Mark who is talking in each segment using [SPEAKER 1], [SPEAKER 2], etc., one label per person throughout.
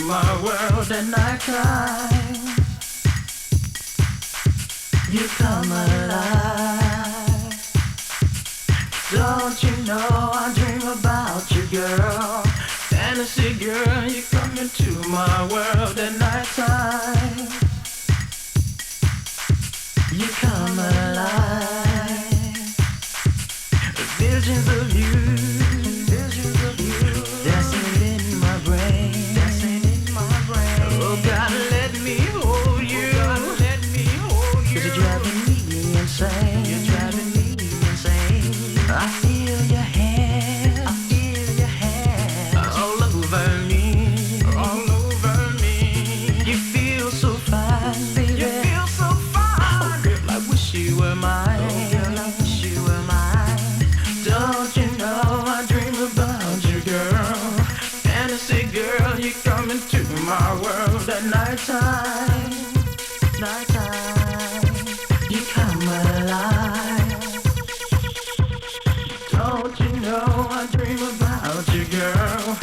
[SPEAKER 1] my world at nighttime. You come alive. Don't you know I dream about you, girl? Fantasy girl, you come into my world at nighttime. You come alive. Visions of you, dancing in my brain, Oh God, let me hold you, Cause you're driving me insane, I feel your hand, all over me, You feel so fine, baby, Oh girl, I wish you were mine, Don't you know I dream about you, girl? Fantasy girl, you come into my world at nighttime. You come alive. Don't you know I dream about you, girl?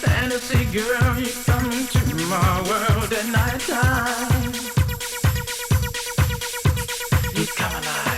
[SPEAKER 1] Fantasy girl, you come into my world at nighttime. You come alive.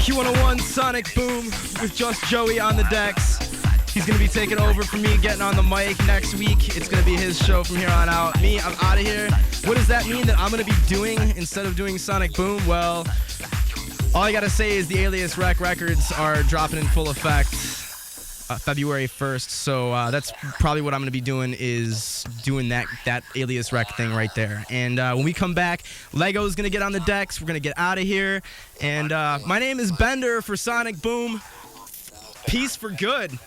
[SPEAKER 2] Q101 Sonic Boom with just Joey on the decks. He's going to be taking over for me, getting on the mic next week. It's going to be his show from here on out. Me, I'm out of here. What does that mean that I'm going to be doing instead of doing Sonic Boom? Well, all I got to say is the Alias Rec records are dropping in full effect February 1st. So that's probably what I'm going to be doing, is doing that Alias Rec thing right there. And when we come back, Lego's going to get on the decks. We're going to get out of here. And my name is Bender for Sonic Boom. Peace for good.